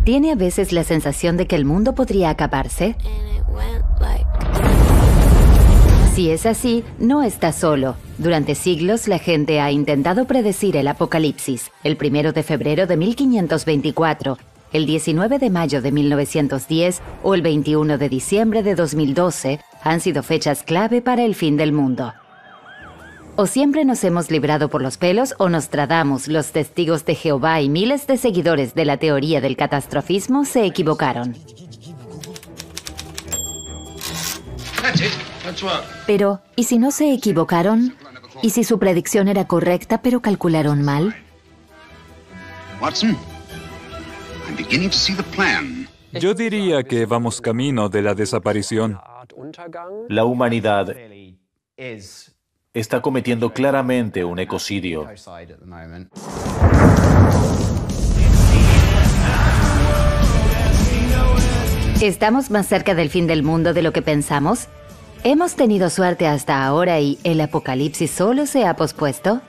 ¿Tiene a veces la sensación de que el mundo podría acabarse? Si es así, no está solo. Durante siglos la gente ha intentado predecir el apocalipsis. El 1 de febrero de 1524, el 19 de mayo de 1910 o el 21 de diciembre de 2012 han sido fechas clave para el fin del mundo. O siempre nos hemos librado por los pelos o Nostradamus, los testigos de Jehová y miles de seguidores de la teoría del catastrofismo se equivocaron. Pero, ¿y si no se equivocaron? ¿Y si su predicción era correcta pero calcularon mal? Watson, I'm beginning to see the plan. Yo diría que vamos camino de la desaparición. La humanidad está cometiendo claramente un ecocidio. ¿Estamos más cerca del fin del mundo de lo que pensamos? ¿Hemos tenido suerte hasta ahora y el apocalipsis solo se ha pospuesto?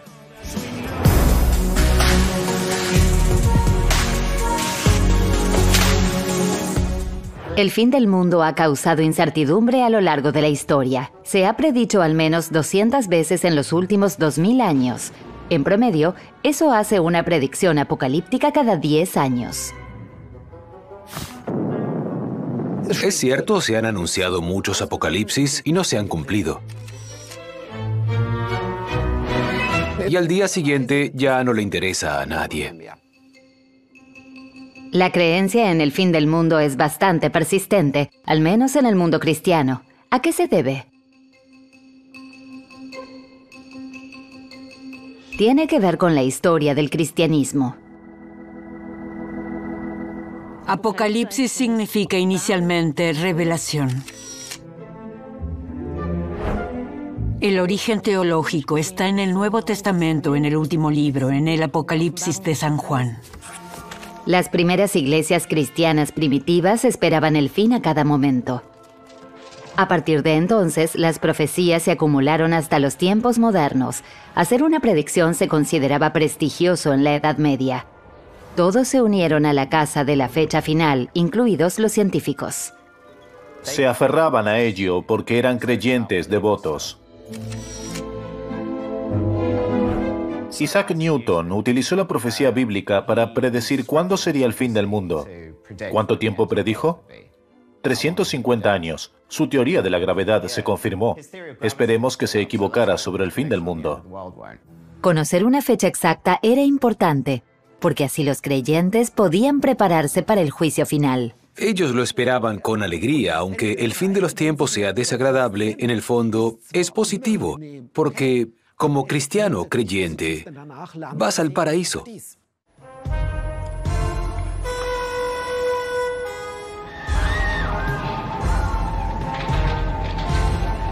El fin del mundo ha causado incertidumbre a lo largo de la historia. Se ha predicho al menos 200 veces en los últimos 2000 años. En promedio, eso hace una predicción apocalíptica cada 10 años. Es cierto, se han anunciado muchos apocalipsis y no se han cumplido. Y al día siguiente ya no le interesa a nadie. La creencia en el fin del mundo es bastante persistente, al menos en el mundo cristiano. ¿A qué se debe? Tiene que ver con la historia del cristianismo. Apocalipsis significa inicialmente revelación. El origen teológico está en el Nuevo Testamento, en el último libro, en el Apocalipsis de San Juan. Las primeras iglesias cristianas primitivas esperaban el fin a cada momento. A partir de entonces, las profecías se acumularon hasta los tiempos modernos. Hacer una predicción se consideraba prestigioso en la Edad Media. Todos se unieron a la causa de la fecha final, incluidos los científicos. Se aferraban a ello porque eran creyentes devotos. Isaac Newton utilizó la profecía bíblica para predecir cuándo sería el fin del mundo. ¿Cuánto tiempo predijo? 350 años. Su teoría de la gravedad se confirmó. Esperemos que se equivocara sobre el fin del mundo. Conocer una fecha exacta era importante, porque así los creyentes podían prepararse para el juicio final. Ellos lo esperaban con alegría, aunque el fin de los tiempos sea desagradable, en el fondo es positivo, porque como cristiano creyente vas al paraíso.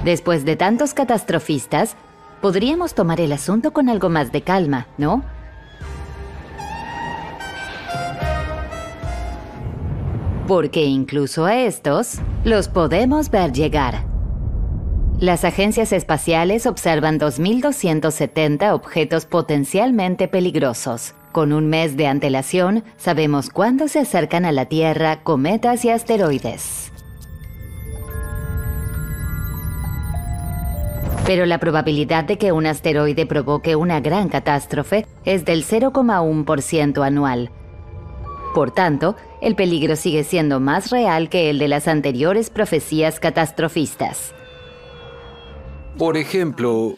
Después de tantos catastrofistas, podríamos tomar el asunto con algo más de calma, ¿no? Porque incluso a estos los podemos ver llegar. Las agencias espaciales observan 2.270 objetos potencialmente peligrosos. Con un mes de antelación, sabemos cuándo se acercan a la Tierra cometas y asteroides. Pero la probabilidad de que un asteroide provoque una gran catástrofe es del 0,1% anual. Por tanto, el peligro sigue siendo más real que el de las anteriores profecías catastrofistas. Por ejemplo,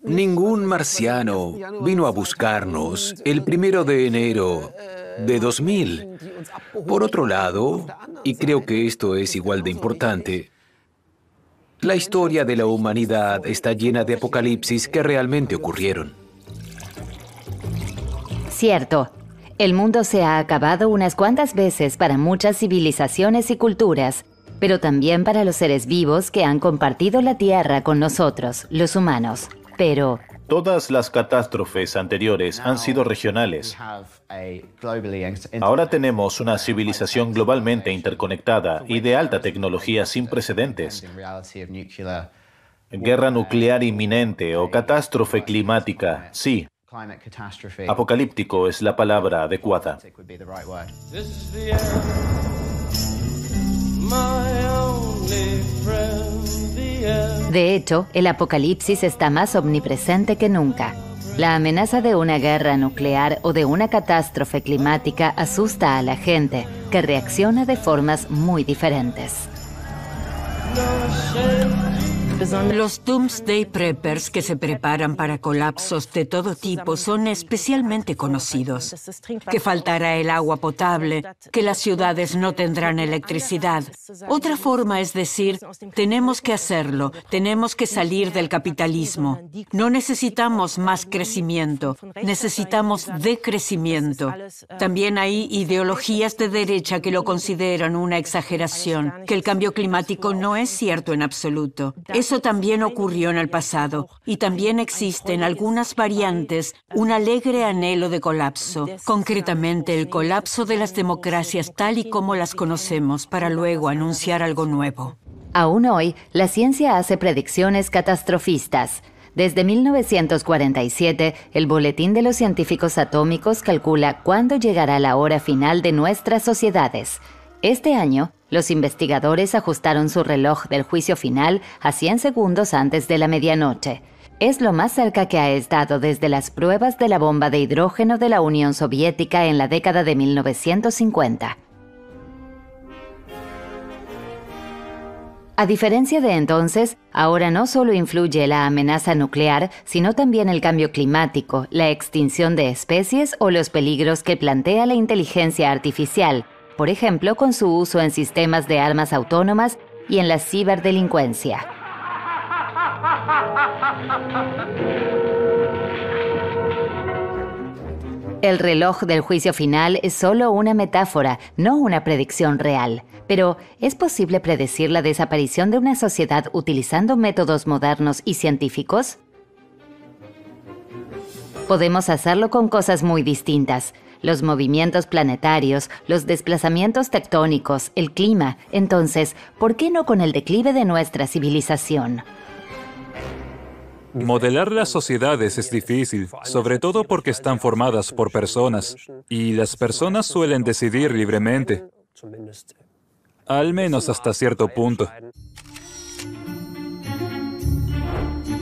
ningún marciano vino a buscarnos el 1 de enero de 2000. Por otro lado, y creo que esto es igual de importante, la historia de la humanidad está llena de apocalipsis que realmente ocurrieron. Cierto. El mundo se ha acabado unas cuantas veces para muchas civilizaciones y culturas, pero también para los seres vivos que han compartido la Tierra con nosotros, los humanos. Pero todas las catástrofes anteriores han sido regionales. Ahora tenemos una civilización globalmente interconectada y de alta tecnología sin precedentes. Guerra nuclear inminente o catástrofe climática, sí. Apocalíptico es la palabra adecuada. De hecho, el apocalipsis está más omnipresente que nunca. La amenaza de una guerra nuclear o de una catástrofe climática asusta a la gente, que reacciona de formas muy diferentes. Los Doomsday Preppers que se preparan para colapsos de todo tipo son especialmente conocidos. Que faltará el agua potable, que las ciudades no tendrán electricidad. Otra forma es decir, tenemos que hacerlo, tenemos que salir del capitalismo. No necesitamos más crecimiento, necesitamos decrecimiento. También hay ideologías de derecha que lo consideran una exageración, que el cambio climático no es cierto en absoluto. Eso también ocurrió en el pasado, y también existen algunas variantes, un alegre anhelo de colapso, concretamente el colapso de las democracias tal y como las conocemos, para luego anunciar algo nuevo. Aún hoy, la ciencia hace predicciones catastrofistas. Desde 1947, el Boletín de los Científicos Atómicos calcula cuándo llegará la hora final de nuestras sociedades. Este año, los investigadores ajustaron su reloj del juicio final a 100 segundos antes de la medianoche. Es lo más cerca que ha estado desde las pruebas de la bomba de hidrógeno de la Unión Soviética en la década de 1950. A diferencia de entonces, ahora no solo influye la amenaza nuclear, sino también el cambio climático, la extinción de especies o los peligros que plantea la inteligencia artificial, por ejemplo, con su uso en sistemas de armas autónomas y en la ciberdelincuencia. El reloj del juicio final es solo una metáfora, no una predicción real. Pero, ¿es posible predecir la desaparición de una sociedad utilizando métodos modernos y científicos? Podemos hacerlo con cosas muy distintas. Los movimientos planetarios, los desplazamientos tectónicos, el clima. Entonces, ¿por qué no con el declive de nuestra civilización? Modelar las sociedades es difícil, sobre todo porque están formadas por personas, y las personas suelen decidir libremente, al menos hasta cierto punto.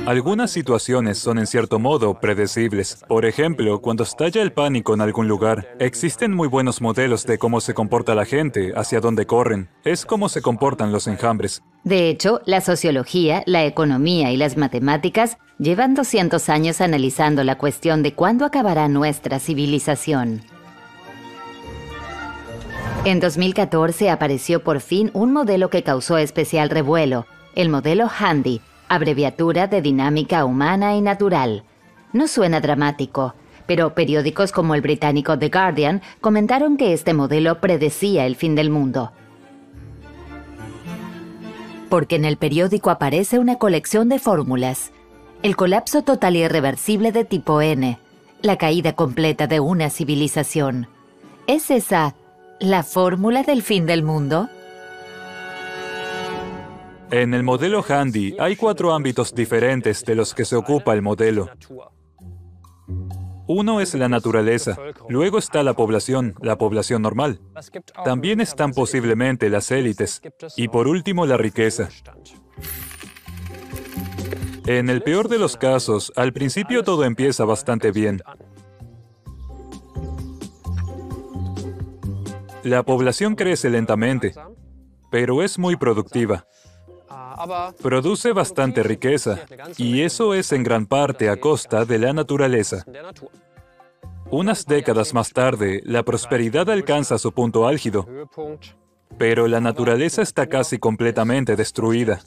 Algunas situaciones son en cierto modo predecibles. Por ejemplo, cuando estalla el pánico en algún lugar, existen muy buenos modelos de cómo se comporta la gente, hacia dónde corren. Es cómo se comportan los enjambres. De hecho, la sociología, la economía y las matemáticas llevan 200 años analizando la cuestión de cuándo acabará nuestra civilización. En 2014 apareció por fin un modelo que causó especial revuelo, el modelo HANDI, abreviatura de dinámica humana y natural. No suena dramático, pero periódicos como el británico The Guardian comentaron que este modelo predecía el fin del mundo. Porque en el periódico aparece una colección de fórmulas. El colapso total y irreversible de tipo N, la caída completa de una civilización. ¿Es esa la fórmula del fin del mundo? En el modelo HANDI hay 4 ámbitos diferentes de los que se ocupa el modelo. Uno es la naturaleza, luego está la población normal. También están posiblemente las élites, y por último la riqueza. En el peor de los casos, al principio todo empieza bastante bien. La población crece lentamente, pero es muy productiva. Produce bastante riqueza, y eso es en gran parte a costa de la naturaleza. Unas décadas más tarde, la prosperidad alcanza su punto álgido, pero la naturaleza está casi completamente destruida.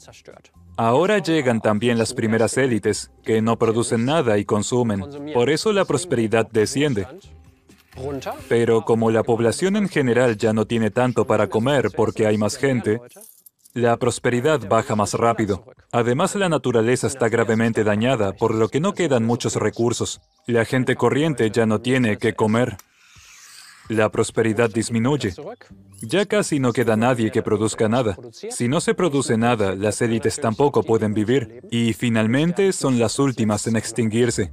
Ahora llegan también las primeras élites, que no producen nada y consumen. Por eso la prosperidad desciende. Pero como la población en general ya no tiene tanto para comer porque hay más gente, la prosperidad baja más rápido. Además, la naturaleza está gravemente dañada, por lo que no quedan muchos recursos. La gente corriente ya no tiene qué comer. La prosperidad disminuye. Ya casi no queda nadie que produzca nada. Si no se produce nada, las élites tampoco pueden vivir. Y finalmente son las últimas en extinguirse.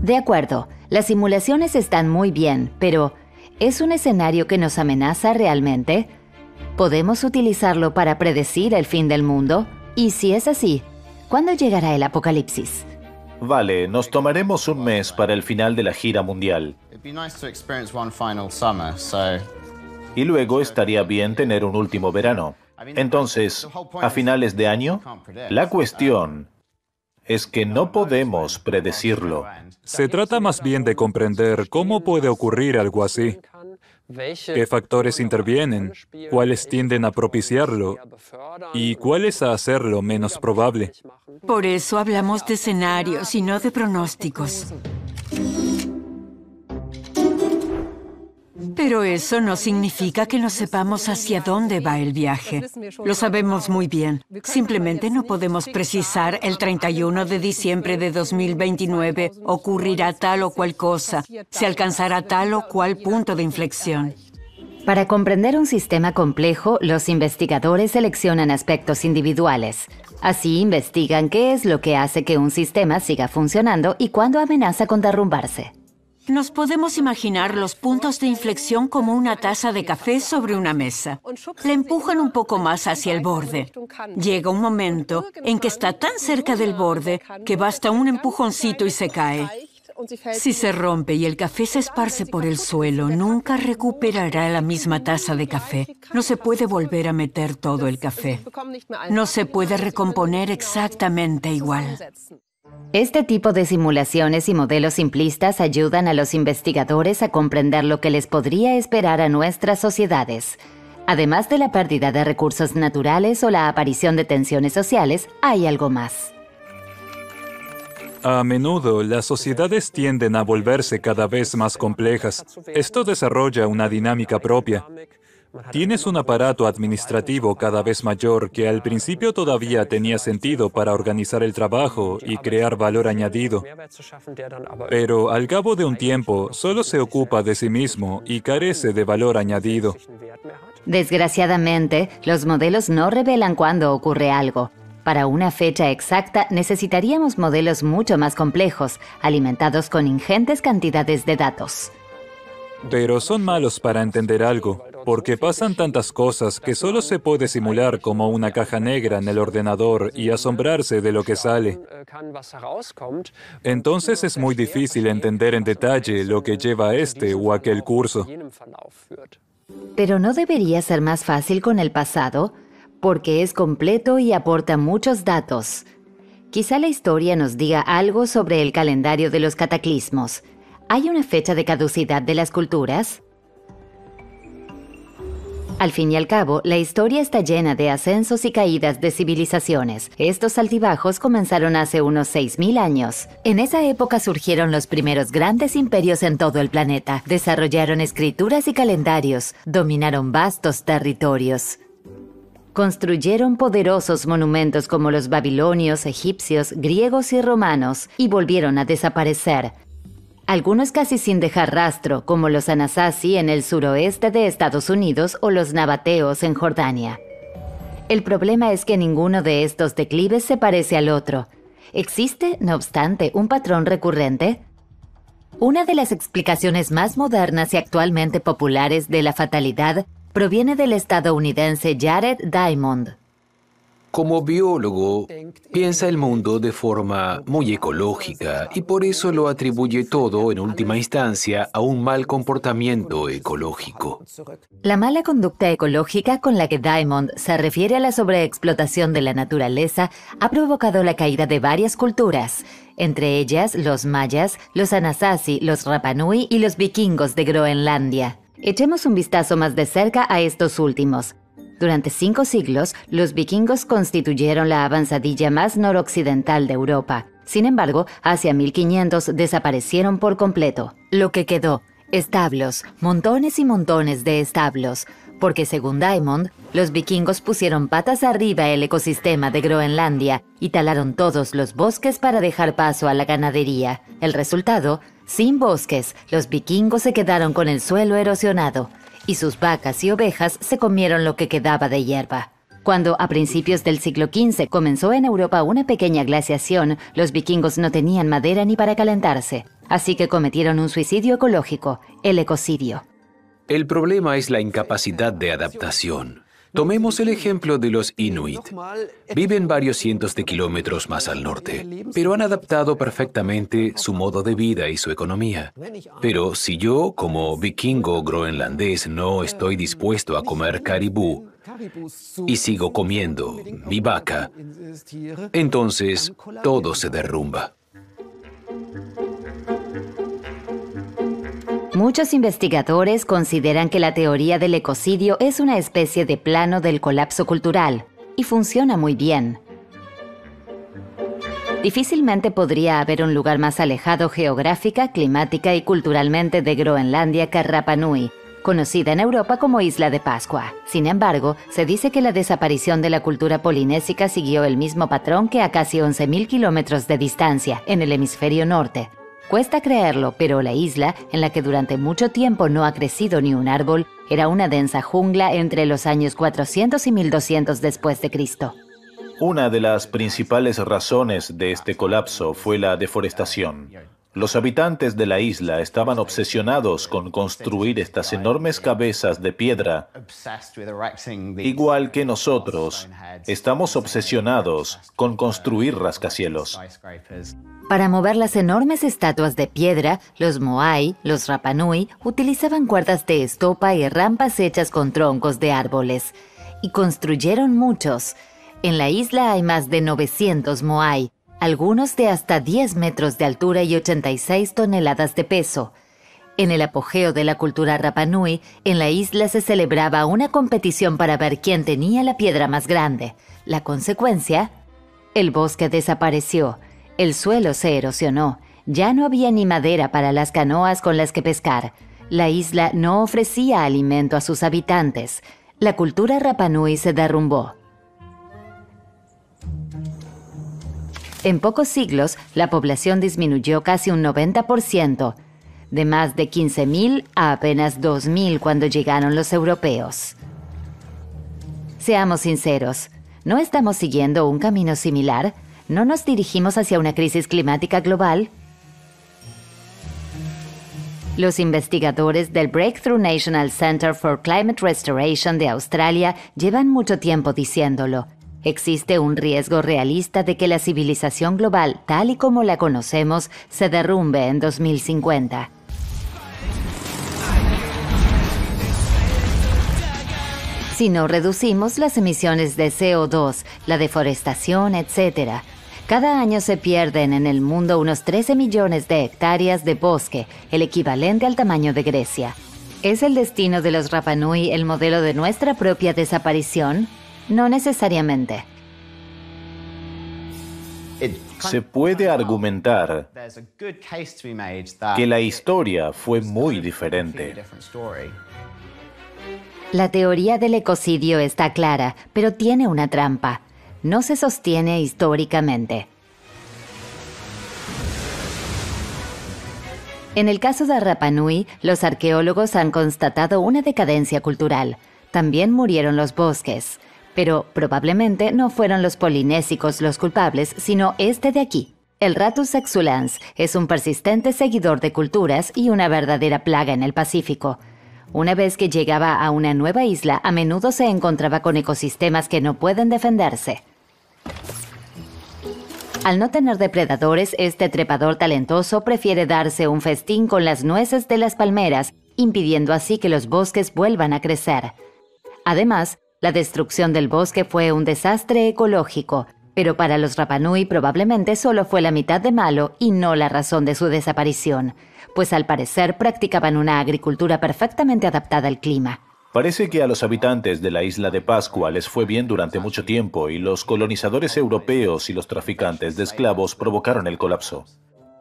De acuerdo, las simulaciones están muy bien, pero ¿es un escenario que nos amenaza realmente? ¿Podemos utilizarlo para predecir el fin del mundo? Y si es así, ¿cuándo llegará el apocalipsis? Vale, nos tomaremos un mes para el final de la gira mundial. Y luego estaría bien tener un último verano. Entonces, ¿a finales de año? La cuestión es que no podemos predecirlo. Se trata más bien de comprender cómo puede ocurrir algo así. ¿Qué factores intervienen? ¿Cuáles tienden a propiciarlo? ¿Y cuáles a hacerlo menos probable? Por eso hablamos de escenarios y no de pronósticos. Pero eso no significa que no sepamos hacia dónde va el viaje. Lo sabemos muy bien. Simplemente no podemos precisar el 31 de diciembre de 2029 ocurrirá tal o cual cosa, se alcanzará tal o cual punto de inflexión. Para comprender un sistema complejo, los investigadores seleccionan aspectos individuales. Así investigan qué es lo que hace que un sistema siga funcionando y cuándo amenaza con derrumbarse. Nos podemos imaginar los puntos de inflexión como una taza de café sobre una mesa. La empujan un poco más hacia el borde. Llega un momento en que está tan cerca del borde que basta un empujoncito y se cae. Si se rompe y el café se esparce por el suelo, nunca recuperará la misma taza de café. No se puede volver a meter todo el café. No se puede recomponer exactamente igual. Este tipo de simulaciones y modelos simplistas ayudan a los investigadores a comprender lo que les podría esperar a nuestras sociedades. Además de la pérdida de recursos naturales o la aparición de tensiones sociales, hay algo más. A menudo, las sociedades tienden a volverse cada vez más complejas. Esto desarrolla una dinámica propia. Tienes un aparato administrativo cada vez mayor que al principio todavía tenía sentido para organizar el trabajo y crear valor añadido. Pero al cabo de un tiempo, solo se ocupa de sí mismo y carece de valor añadido. Desgraciadamente, los modelos no revelan cuándo ocurre algo. Para una fecha exacta, necesitaríamos modelos mucho más complejos, alimentados con ingentes cantidades de datos. Pero son malos para entender algo, porque pasan tantas cosas que solo se puede simular como una caja negra en el ordenador y asombrarse de lo que sale. Entonces es muy difícil entender en detalle lo que lleva a este o aquel curso. Pero ¿no debería ser más fácil con el pasado? Porque es completo y aporta muchos datos. Quizá la historia nos diga algo sobre el calendario de los cataclismos. ¿Hay una fecha de caducidad de las culturas? Al fin y al cabo, la historia está llena de ascensos y caídas de civilizaciones. Estos altibajos comenzaron hace unos 6.000 años. En esa época surgieron los primeros grandes imperios en todo el planeta. Desarrollaron escrituras y calendarios. Dominaron vastos territorios. Construyeron poderosos monumentos como los babilonios, egipcios, griegos y romanos, y volvieron a desaparecer. Algunos casi sin dejar rastro, como los Anasazi en el suroeste de Estados Unidos o los nabateos en Jordania. El problema es que ninguno de estos declives se parece al otro. ¿Existe, no obstante, un patrón recurrente? Una de las explicaciones más modernas y actualmente populares de la fatalidad proviene del estadounidense Jared Diamond. Como biólogo, piensa el mundo de forma muy ecológica y por eso lo atribuye todo, en última instancia, a un mal comportamiento ecológico. La mala conducta ecológica con la que Diamond se refiere a la sobreexplotación de la naturaleza ha provocado la caída de varias culturas, entre ellas los mayas, los Anasazi, los Rapa Nui y los vikingos de Groenlandia. Echemos un vistazo más de cerca a estos últimos. Durante 5 siglos, los vikingos constituyeron la avanzadilla más noroccidental de Europa. Sin embargo, hacia 1500 desaparecieron por completo. Lo que quedó, establos, montones y montones de establos, porque según Diamond, los vikingos pusieron patas arriba el ecosistema de Groenlandia y talaron todos los bosques para dejar paso a la ganadería. El resultado, sin bosques, los vikingos se quedaron con el suelo erosionado, y sus vacas y ovejas se comieron lo que quedaba de hierba. Cuando a principios del siglo XV comenzó en Europa una pequeña glaciación, los vikingos no tenían madera ni para calentarse. Así que cometieron un suicidio ecológico, el ecocidio. El problema es la incapacidad de adaptación. Tomemos el ejemplo de los Inuit. Viven varios cientos de kilómetros más al norte, pero han adaptado perfectamente su modo de vida y su economía. Pero si yo, como vikingo groenlandés, no estoy dispuesto a comer caribú y sigo comiendo mi vaca, entonces todo se derrumba. Muchos investigadores consideran que la teoría del ecocidio es una especie de plano del colapso cultural, y funciona muy bien. Difícilmente podría haber un lugar más alejado geográfica, climática y culturalmente de Groenlandia que Rapa Nui, conocida en Europa como Isla de Pascua. Sin embargo, se dice que la desaparición de la cultura polinésica siguió el mismo patrón que a casi 11.000 kilómetros de distancia, en el hemisferio norte. Cuesta creerlo, pero la isla, en la que durante mucho tiempo no ha crecido ni un árbol, era una densa jungla entre los años 400 y 1200 después de Cristo. Una de las principales razones de este colapso fue la deforestación. Los habitantes de la isla estaban obsesionados con construir estas enormes cabezas de piedra. Igual que nosotros, estamos obsesionados con construir rascacielos. Para mover las enormes estatuas de piedra, los Moai, los Rapa Nui, utilizaban cuerdas de estopa y rampas hechas con troncos de árboles. Y construyeron muchos. En la isla hay más de 900 Moai, algunos de hasta 10 metros de altura y 86 toneladas de peso. En el apogeo de la cultura Rapa Nui, en la isla se celebraba una competición para ver quién tenía la piedra más grande. La consecuencia, el bosque desapareció, el suelo se erosionó, ya no había ni madera para las canoas con las que pescar. La isla no ofrecía alimento a sus habitantes. La cultura Rapa Nui se derrumbó. En pocos siglos, la población disminuyó casi un 90%, de más de 15.000 a apenas 2.000 cuando llegaron los europeos. Seamos sinceros, ¿no estamos siguiendo un camino similar? ¿No nos dirigimos hacia una crisis climática global? Los investigadores del Breakthrough National Center for Climate Restoration de Australia llevan mucho tiempo diciéndolo. Existe un riesgo realista de que la civilización global, tal y como la conocemos, se derrumbe en 2050. Si no reducimos las emisiones de CO2, la deforestación, etc., cada año se pierden en el mundo unos 13 millones de hectáreas de bosque, el equivalente al tamaño de Grecia. ¿Es el destino de los Rapa Nui el modelo de nuestra propia desaparición? No necesariamente. Se puede argumentar que la historia fue muy diferente. La teoría del ecocidio está clara, pero tiene una trampa. No se sostiene históricamente. En el caso de Rapa Nui, los arqueólogos han constatado una decadencia cultural. También murieron los bosques. Pero probablemente no fueron los polinésicos los culpables, sino este de aquí. El Rattus exulans es un persistente seguidor de culturas y una verdadera plaga en el Pacífico. Una vez que llegaba a una nueva isla, a menudo se encontraba con ecosistemas que no pueden defenderse. Al no tener depredadores, este trepador talentoso prefiere darse un festín con las nueces de las palmeras, impidiendo así que los bosques vuelvan a crecer. Además, la destrucción del bosque fue un desastre ecológico, pero para los Rapa Nui probablemente solo fue la mitad de malo y no la razón de su desaparición, pues al parecer practicaban una agricultura perfectamente adaptada al clima. Parece que a los habitantes de la isla de Pascua les fue bien durante mucho tiempo y los colonizadores europeos y los traficantes de esclavos provocaron el colapso.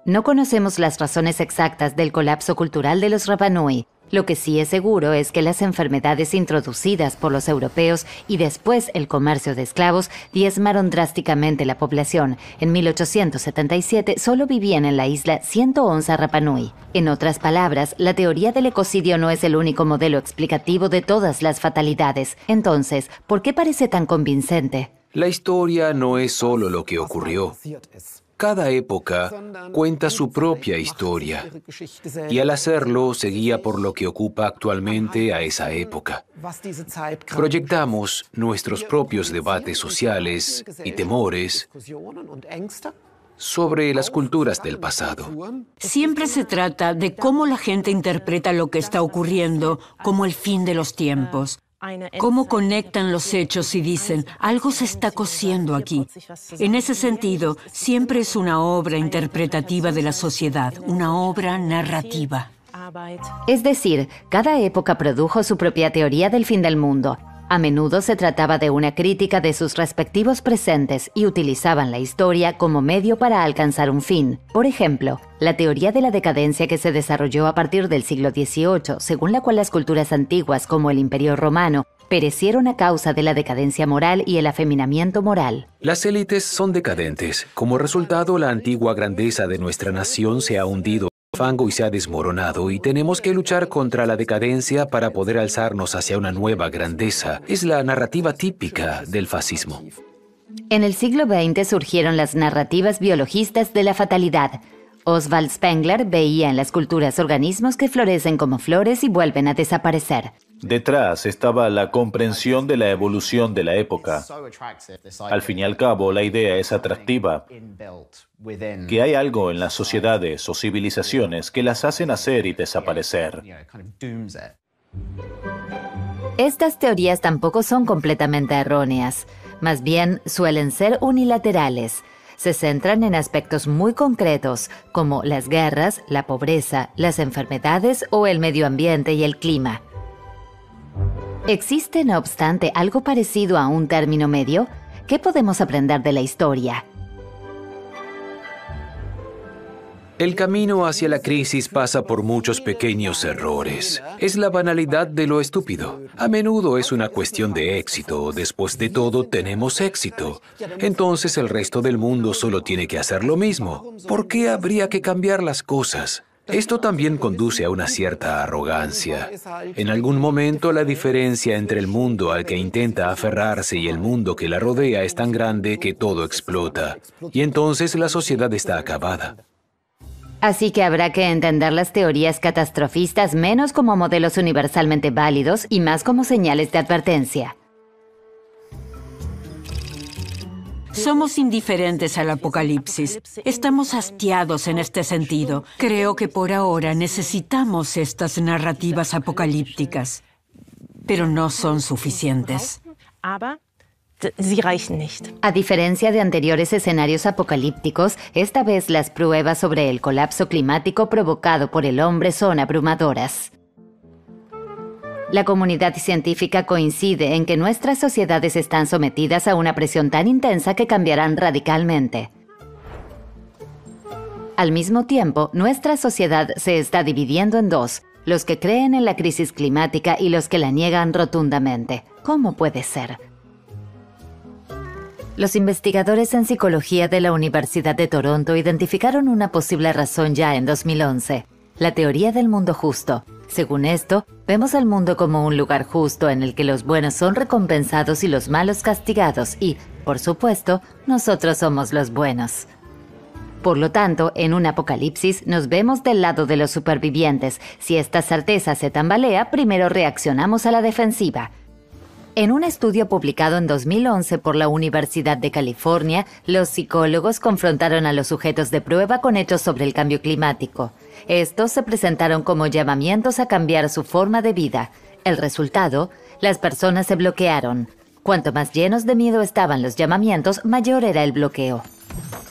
No conocemos las razones exactas del colapso cultural de los Rapa Nui. Lo que sí es seguro es que las enfermedades introducidas por los europeos y después el comercio de esclavos diezmaron drásticamente la población. En 1877 solo vivían en la isla 111 Rapa Nui. En otras palabras, la teoría del ecocidio no es el único modelo explicativo de todas las fatalidades. Entonces, ¿por qué parece tan convincente? La historia no es solo lo que ocurrió. Cada época cuenta su propia historia y al hacerlo se guía por lo que ocupa actualmente a esa época. Proyectamos nuestros propios debates sociales y temores sobre las culturas del pasado. Siempre se trata de cómo la gente interpreta lo que está ocurriendo como el fin de los tiempos. Cómo conectan los hechos y dicen, algo se está cociendo aquí. En ese sentido, siempre es una obra interpretativa de la sociedad, una obra narrativa. Es decir, cada época produjo su propia teoría del fin del mundo. A menudo se trataba de una crítica de sus respectivos presentes y utilizaban la historia como medio para alcanzar un fin. Por ejemplo, la teoría de la decadencia que se desarrolló a partir del siglo XVIII, según la cual las culturas antiguas como el Imperio Romano perecieron a causa de la decadencia moral y el afeminamiento moral. Las élites son decadentes. Como resultado, la antigua grandeza de nuestra nación se ha hundido en el fango y se ha desmoronado, y tenemos que luchar contra la decadencia para poder alzarnos hacia una nueva grandeza. Es la narrativa típica del fascismo. En el siglo XX surgieron las narrativas biologistas de la fatalidad. Oswald Spengler veía en las culturas organismos que florecen como flores y vuelven a desaparecer. Detrás estaba la comprensión de la evolución de la época. Al fin y al cabo, la idea es atractiva, que hay algo en las sociedades o civilizaciones que las hacen nacer y desaparecer. Estas teorías tampoco son completamente erróneas. Más bien, suelen ser unilaterales. Se centran en aspectos muy concretos, como las guerras, la pobreza, las enfermedades o el medio ambiente y el clima. ¿Existe, no obstante, algo parecido a un término medio? ¿Qué podemos aprender de la historia? El camino hacia la crisis pasa por muchos pequeños errores. Es la banalidad de lo estúpido. A menudo es una cuestión de éxito. Después de todo, tenemos éxito. Entonces el resto del mundo solo tiene que hacer lo mismo. ¿Por qué habría que cambiar las cosas? Esto también conduce a una cierta arrogancia. En algún momento la diferencia entre el mundo al que intenta aferrarse y el mundo que la rodea es tan grande que todo explota. Y entonces la sociedad está acabada. Así que habrá que entender las teorías catastrofistas menos como modelos universalmente válidos y más como señales de advertencia. Somos indiferentes al apocalipsis. Estamos hastiados en este sentido. Creo que por ahora necesitamos estas narrativas apocalípticas, pero no son suficientes. A diferencia de anteriores escenarios apocalípticos, esta vez las pruebas sobre el colapso climático provocado por el hombre son abrumadoras. La comunidad científica coincide en que nuestras sociedades están sometidas a una presión tan intensa que cambiarán radicalmente. Al mismo tiempo, nuestra sociedad se está dividiendo en dos: los que creen en la crisis climática y los que la niegan rotundamente. ¿Cómo puede ser? Los investigadores en psicología de la Universidad de Toronto identificaron una posible razón ya en 2011, la teoría del mundo justo. Según esto, vemos al mundo como un lugar justo en el que los buenos son recompensados y los malos castigados y, por supuesto, nosotros somos los buenos. Por lo tanto, en un apocalipsis nos vemos del lado de los supervivientes. Si esta certeza se tambalea, primero reaccionamos a la defensiva. En un estudio publicado en 2011 por la Universidad de California, los psicólogos confrontaron a los sujetos de prueba con hechos sobre el cambio climático. Estos se presentaron como llamamientos a cambiar su forma de vida. El resultado, las personas se bloquearon. Cuanto más llenos de miedo estaban los llamamientos, mayor era el bloqueo.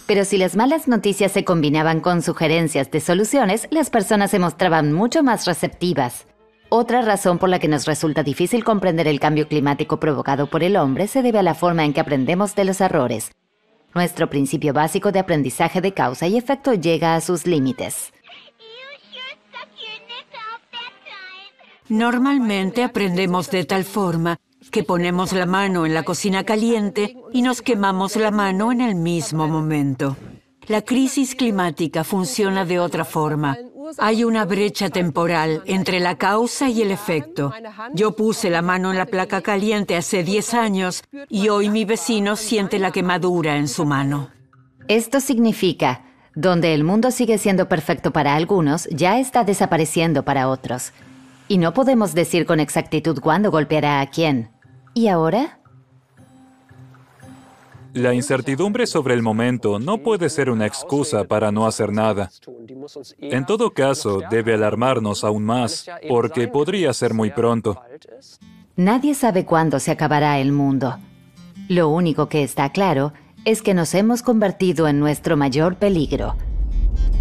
Pero si las malas noticias se combinaban con sugerencias de soluciones, las personas se mostraban mucho más receptivas. Otra razón por la que nos resulta difícil comprender el cambio climático provocado por el hombre se debe a la forma en que aprendemos de los errores. Nuestro principio básico de aprendizaje de causa y efecto llega a sus límites. Normalmente aprendemos de tal forma que ponemos la mano en la cocina caliente y nos quemamos la mano en el mismo momento. La crisis climática funciona de otra forma. Hay una brecha temporal entre la causa y el efecto. Yo puse la mano en la placa caliente hace 10 años y hoy mi vecino siente la quemadura en su mano. Esto significa, donde el mundo sigue siendo perfecto para algunos, ya está desapareciendo para otros. Y no podemos decir con exactitud cuándo golpeará a quién. ¿Y ahora? La incertidumbre sobre el momento no puede ser una excusa para no hacer nada. En todo caso, debe alarmarnos aún más, porque podría ser muy pronto. Nadie sabe cuándo se acabará el mundo. Lo único que está claro es que nos hemos convertido en nuestro mayor peligro.